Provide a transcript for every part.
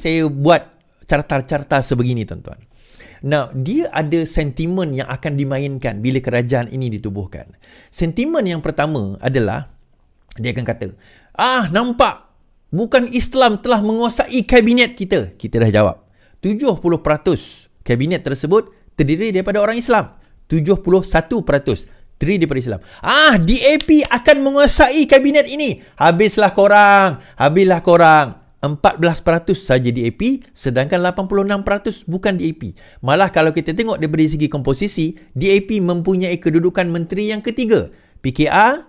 saya buat carta-carta sebegini, tuan-tuan. Now, dia ada sentimen yang akan dimainkan bila kerajaan ini ditubuhkan. Sentimen yang pertama adalah, dia akan kata, nampak bukan Islam telah menguasai kabinet kita. Kita dah jawab. 70% kabinet tersebut terdiri daripada orang Islam. 71% terdiri daripada Islam. DAP akan menguasai kabinet ini. Habislah korang. 14% saja DAP, sedangkan 86% bukan DAP. Malah kalau kita tengok daripada segi komposisi, DAP mempunyai kedudukan menteri yang ketiga. PKR,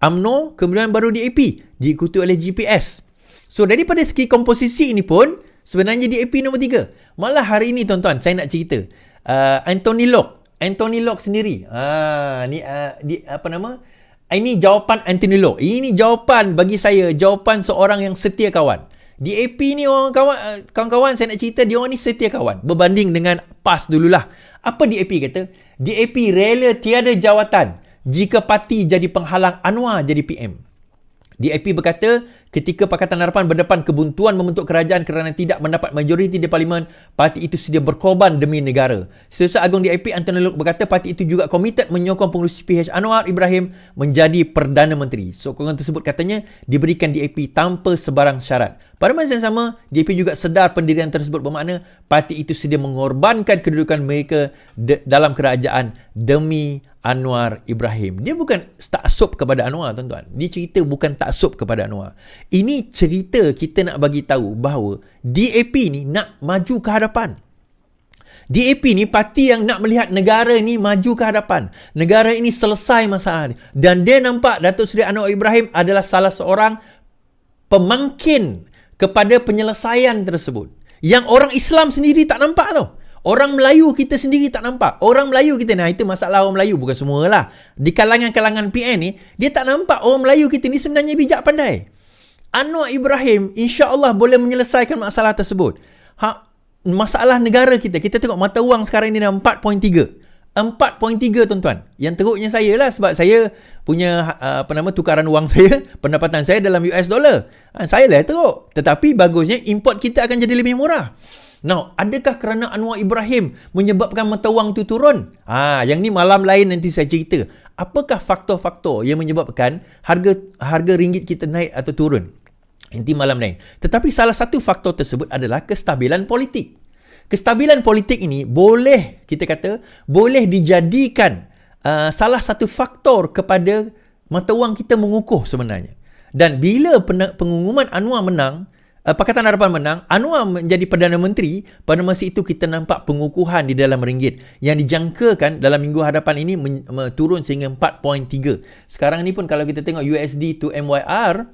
UMNO, kemudian baru DAP, diikuti oleh GPS. So daripada segi komposisi ini pun, sebenarnya DAP nombor 3. Malah hari ini, tuan-tuan, saya nak cerita. Anthony Locke sendiri. Ini jawapan Anthony Locke. Ini jawapan bagi saya, jawapan seorang yang setia kawan. DAP ni kawan-kawan, saya nak cerita, dia orang ni setia kawan. Berbanding dengan PAS dululah. Apa DAP kata? DAP rela tiada jawatan jika parti jadi penghalang Anwar jadi PM. DAP berkata, ketika Pakatan Harapan berdepan kebuntuan membentuk kerajaan kerana tidak mendapat majoriti di Parlimen, parti itu sedia berkorban demi negara. Setiausaha Agung DAP Anthony Locke berkata, parti itu juga komited menyokong pengurusi PH Anwar Ibrahim menjadi Perdana Menteri. Sokongan tersebut katanya diberikan DAP tanpa sebarang syarat. Pada masa yang sama, DAP juga sedar pendirian tersebut bermakna parti itu sedia mengorbankan kedudukan mereka dalam kerajaan demi Anwar Ibrahim. Dia bukan taksub kepada Anwar, tuan-tuan. Dia cerita bukan taksub kepada Anwar. Ini cerita kita nak bagi tahu bahawa DAP ni nak maju ke hadapan. DAP ni parti yang nak melihat negara ni maju ke hadapan. Negara ini selesai masalah ni. Dan dia nampak Datuk Seri Anwar Ibrahim adalah salah seorang pemangkin kepada penyelesaian tersebut. Yang orang Islam sendiri tak nampak tau. Orang Melayu kita sendiri tak nampak. Orang Melayu kita, itu masalah orang Melayu, bukan semua lah. Di kalangan-kalangan PN ni, dia tak nampak orang Melayu kita ni sebenarnya bijak pandai. Anwar Ibrahim insya-Allah boleh menyelesaikan masalah tersebut. Masalah negara kita tengok mata wang sekarang ni dah 4.3. 4.3, tuan-tuan. Yang teruknya saya lah, sebab saya punya tukaran wang saya, pendapatan saya dalam US dollar. Saya lah teruk. Tetapi bagusnya import kita akan jadi lebih murah. Now, adakah kerana Anwar Ibrahim menyebabkan mata wang itu turun? Yang ni malam lain nanti saya cerita. Apakah faktor-faktor yang menyebabkan harga ringgit kita naik atau turun? Nanti malam lain. Tetapi salah satu faktor tersebut adalah kestabilan politik. Kestabilan politik ini boleh dijadikan salah satu faktor kepada mata wang kita mengukuh sebenarnya. Dan bila pengumuman Anwar menang, Pakatan Harapan menang, Anwar menjadi Perdana Menteri, pada masa itu kita nampak pengukuhan di dalam ringgit yang dijangkakan dalam minggu hadapan ini turun sehingga 4.3. Sekarang ni pun kalau kita tengok USD to MYR,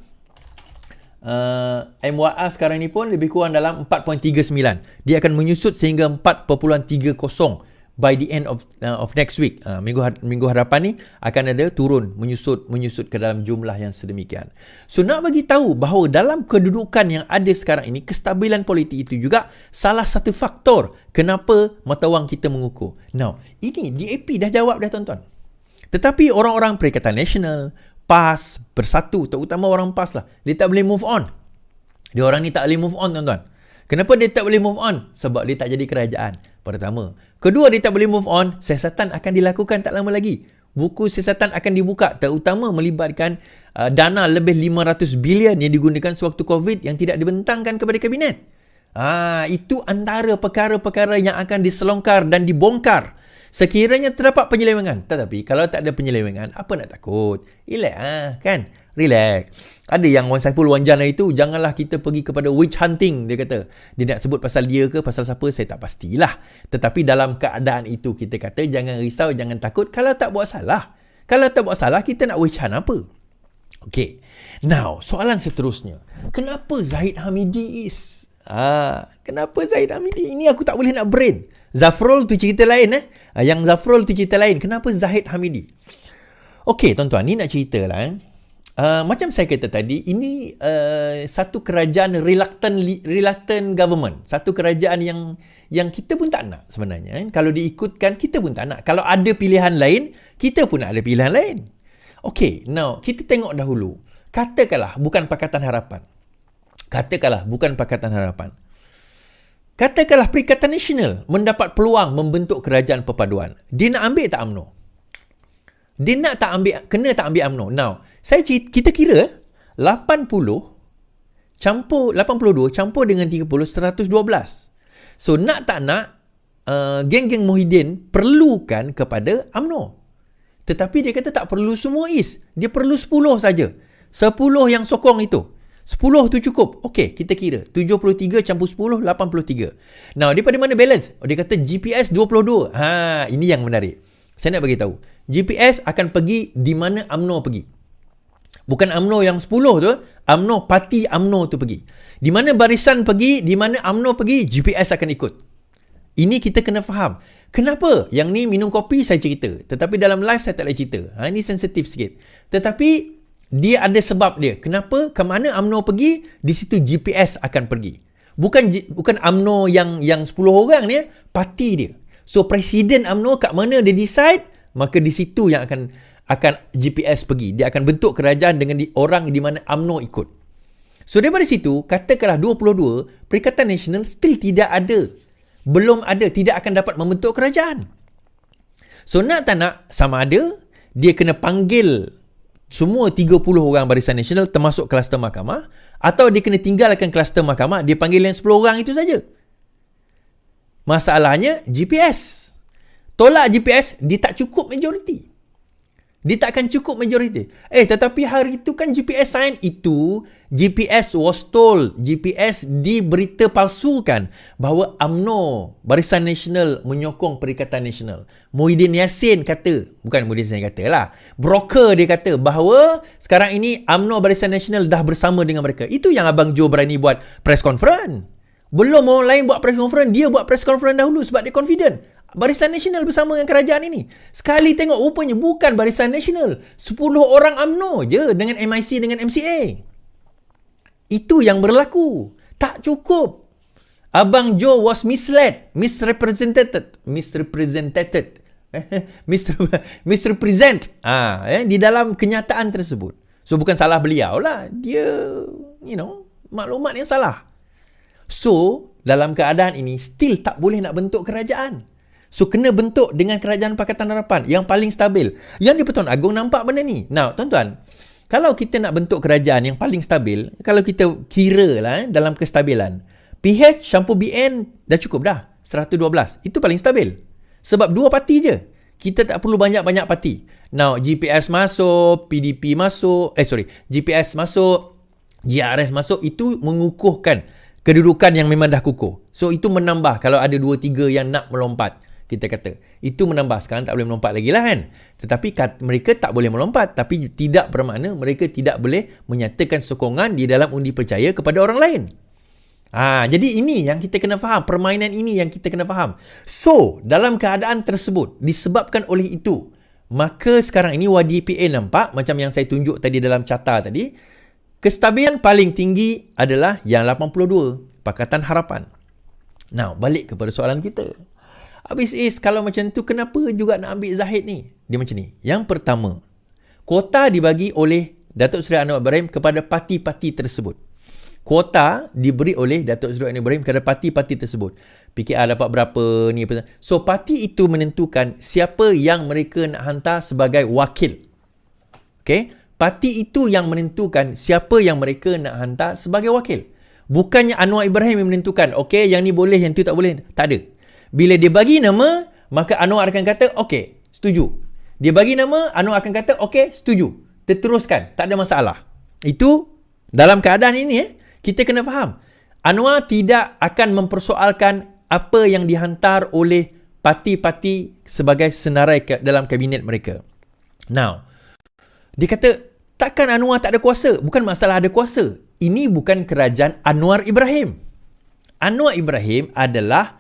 MYR sekarang ni pun lebih kurang dalam 4.39. Dia akan menyusut sehingga 4.30 by the end of next week. Minggu hadapan ni akan ada turun, menyusut ke dalam jumlah yang sedemikian. So nak bagi tahu bahawa dalam kedudukan yang ada sekarang ini, kestabilan politik itu juga salah satu faktor kenapa mata wang kita mengukuh. Now, ini DAP dah jawab dah, tuan-tuan. Tetapi orang-orang Perikatan Nasional, PAS, Bersatu, terutama orang PAS lah, dia tak boleh move on. Dia orang ni tak boleh move on, tuan-tuan. Kenapa dia tak boleh move on? Sebab dia tak jadi kerajaan. Pertama. Kedua, dia tak boleh move on. Siasatan akan dilakukan tak lama lagi. Buku siasatan akan dibuka, terutama melibatkan dana lebih 500 bilion yang digunakan sewaktu COVID yang tidak dibentangkan kepada kabinet. Itu antara perkara-perkara yang akan diselongkar dan dibongkar sekiranya terdapat penyelewengan. Tetapi kalau tak ada penyelewengan, apa nak takut? Relax kan? Relax. Ada yang Wan Saiful Wanjana itu, janganlah kita pergi kepada witch hunting, dia kata. Dia nak sebut pasal dia ke pasal siapa, saya tak pastilah. Tetapi dalam keadaan itu, kita kata jangan risau, jangan takut kalau tak buat salah. Kalau tak buat salah, kita nak witch hunt apa? Okay. Now, soalan seterusnya. Kenapa Zahid Hamidi is? Kenapa Zahid Hamidi? Ini aku tak boleh nak brain. Zafrul tu cerita lain. Yang Zafrul tu cerita lain. Kenapa Zahid Hamidi? Okay, tuan-tuan, ni nak cerita lah. Macam saya kata tadi, ini satu kerajaan reluctant government. Satu kerajaan yang kita pun tak nak sebenarnya. Kalau diikutkan, kita pun tak nak. Kalau ada pilihan lain, kita pun nak ada pilihan lain. Okay, now kita tengok dahulu. Katakanlah bukan Pakatan Harapan. Katakanlah Perikatan Nasional mendapat peluang membentuk kerajaan perpaduan. Dia nak ambil tak UMNO? Dia nak tak ambil, kena tak ambil UMNO? Now, kita kira 80 campur 82 campur dengan 30, 112. So, nak tak nak, geng-geng Muhyiddin perlukan kepada UMNO. Tetapi dia kata tak perlu semua Is. Dia perlu 10 saja. 10 yang sokong itu. 10 tu cukup. Okey, kita kira. 73 campur 10, 83. Now, daripada mana balance? Dia kata GPS 22. Ini yang menarik. Saya nak bagi tahu. GPS akan pergi di mana UMNO pergi. Bukan UMNO yang 10 tu, UMNO, parti UMNO tu pergi. Di mana barisan pergi, di mana UMNO pergi, GPS akan ikut. Ini kita kena faham. Kenapa? Yang ni minum kopi saya cerita. Tetapi dalam live saya tak boleh cerita. Ini sensitif sikit. Tetapi dia ada sebab dia. Kenapa? Ke mana UMNO pergi, di situ GPS akan pergi. Bukan UMNO yang 10 orang ni, parti dia. So, Presiden UMNO kat mana dia decide, maka di situ yang akan GPS pergi. Dia akan bentuk kerajaan dengan orang di mana UMNO ikut. So, daripada situ, katakanlah 22, Perikatan Nasional still tidak ada. Belum ada. Tidak akan dapat membentuk kerajaan. So, nak tak nak, sama ada, dia kena panggil semua 30 orang Barisan Nasional termasuk kluster mahkamah, atau dia kena tinggalkan kluster mahkamah, dia panggil yang 10 orang itu saja. Masalahnya, GPS. Tolak GPS, dia tak cukup majoriti. Dia tak akan cukup majoriti. Tetapi hari itu kan GPS sign itu, GPS was told, GPS diberita palsukan bahawa UMNO, Barisan Nasional menyokong Perikatan Nasional. Muhyiddin Yassin kata, bukan Muhyiddin Yassin kata lah, broker dia kata bahawa sekarang ini UMNO Barisan Nasional dah bersama dengan mereka. Itu yang Abang Jo berani buat press conference. Belum orang lain buat press conference, dia buat press conference dahulu sebab dia confident. Barisan Nasional bersama dengan kerajaan ini. Sekali tengok rupanya bukan Barisan Nasional. 10 orang UMNO je dengan MIC dengan MCA. Itu yang berlaku. Tak cukup. Abang Jo was misled. Misrepresented. Misrepresent. Di dalam kenyataan tersebut. So, bukan salah beliau lah. Dia, maklumat yang salah. So, dalam keadaan ini, still tak boleh nak bentuk kerajaan. So, kena bentuk dengan Kerajaan Pakatan Harapan yang paling stabil. Yang di-Pertuan Agong nampak benda ni. Now, tuan-tuan, kalau kita nak bentuk kerajaan yang paling stabil, kalau kita kira lah dalam kestabilan, PH campur BN dah cukup dah. 112. Itu paling stabil. Sebab 2 parti je. Kita tak perlu banyak-banyak parti. Now, GPS masuk, PDP masuk, GPS masuk, GRS masuk, itu mengukuhkan kedudukan yang memang dah kukuh. So, itu menambah kalau ada 2-3 yang nak melompat. Kita kata, itu menambah. Sekarang tak boleh melompat lagi lah kan. Tetapi mereka tak boleh melompat. Tapi tidak bermakna mereka tidak boleh menyatakan sokongan di dalam undi percaya kepada orang lain. Jadi ini yang kita kena faham. Permainan ini yang kita kena faham. So, dalam keadaan tersebut, disebabkan oleh itu, maka sekarang ini YDPA nampak, macam yang saya tunjuk tadi dalam carta tadi, kestabilan paling tinggi adalah yang 82, Pakatan Harapan. Now, balik kepada soalan kita. Habis kalau macam tu, kenapa juga nak ambil Zahid ni? Dia macam ni. Yang pertama, kuota dibagi oleh Datuk Seri Anwar Ibrahim kepada parti-parti tersebut. Kuota diberi oleh Datuk Seri Anwar Ibrahim kepada parti-parti tersebut. PKR dapat berapa ni. So, parti itu menentukan siapa yang mereka nak hantar sebagai wakil. Okay? Parti itu yang menentukan siapa yang mereka nak hantar sebagai wakil. Bukannya Anwar Ibrahim yang menentukan, okay, yang ni boleh, yang tu tak boleh. Tak ada. Bila dia bagi nama, maka Anwar akan kata, okey, setuju. Dia bagi nama, Anwar akan kata, okey, setuju. Teruskan, tak ada masalah. Itu dalam keadaan ini, kita kena faham. Anwar tidak akan mempersoalkan apa yang dihantar oleh parti-parti sebagai senarai dalam kabinet mereka. Now, dia kata, takkan Anwar tak ada kuasa? Bukan masalah ada kuasa. Ini bukan kerajaan Anwar Ibrahim. Anwar Ibrahim adalah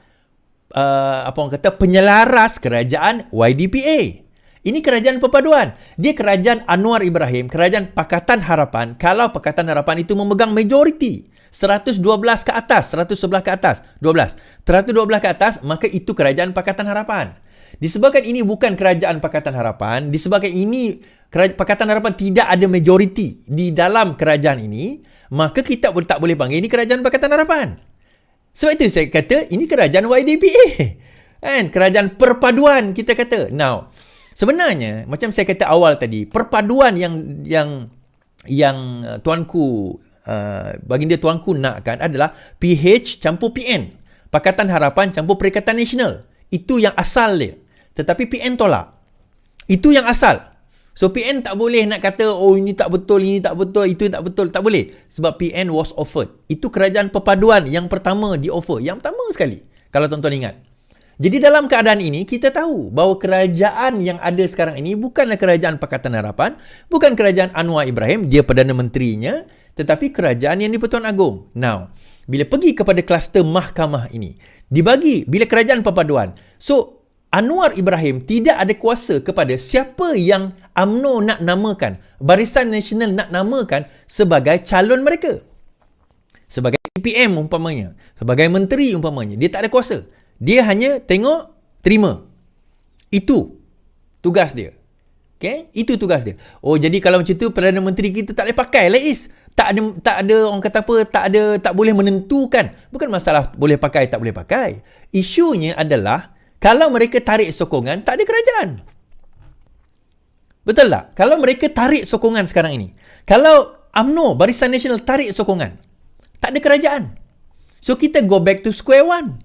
penyelaras kerajaan YDPA. Ini kerajaan perpaduan. Dia kerajaan Anwar Ibrahim, kerajaan Pakatan Harapan. Kalau Pakatan Harapan itu memegang majoriti 112 ke atas, 111 ke atas, 12. 112 ke atas, maka itu kerajaan Pakatan Harapan. Disebabkan ini bukan kerajaan Pakatan Harapan, disebabkan ini Pakatan Harapan tidak ada majoriti di dalam kerajaan ini, maka kita tak boleh panggil ini kerajaan Pakatan Harapan. Sebab itu saya kata ini kerajaan YDPA. Kan? Kerajaan perpaduan kita kata. Now, sebenarnya macam saya kata awal tadi, perpaduan yang tuanku baginda tuanku nakkan adalah PH campur PN. Pakatan Harapan campur Perikatan Nasional. Itu yang asal dia. Tetapi PN tolak. Itu yang asal. So PN tak boleh nak kata ini tak betul, itu tak betul. Tak boleh. Sebab PN was offered. Itu kerajaan perpaduan yang pertama di offer. Yang pertama sekali. Kalau tuan-tuan ingat. Jadi dalam keadaan ini kita tahu bahawa kerajaan yang ada sekarang ini bukanlah kerajaan Pakatan Harapan, bukan kerajaan Anwar Ibrahim, dia Perdana Menterinya, tetapi kerajaan yang di-Pertuan Agong. Now, bila pergi kepada kluster mahkamah ini, dibagi bila kerajaan perpaduan. So Anwar Ibrahim tidak ada kuasa kepada siapa yang UMNO nak namakan, Barisan Nasional nak namakan sebagai calon mereka. Sebagai PM umpamanya, sebagai menteri umpamanya, dia tak ada kuasa. Dia hanya tengok, terima. Itu tugas dia. Okay? Itu tugas dia. Oh, jadi kalau macam tu Perdana Menteri kita tak boleh pakai lah Is. Tak ada orang kata apa, tak boleh menentukan. Bukan masalah boleh pakai tak boleh pakai. Isunya adalah kalau mereka tarik sokongan, tak ada kerajaan. Betul tak? Kalau mereka tarik sokongan sekarang ini. Kalau UMNO, Barisan Nasional tarik sokongan, tak ada kerajaan. So kita go back to square one.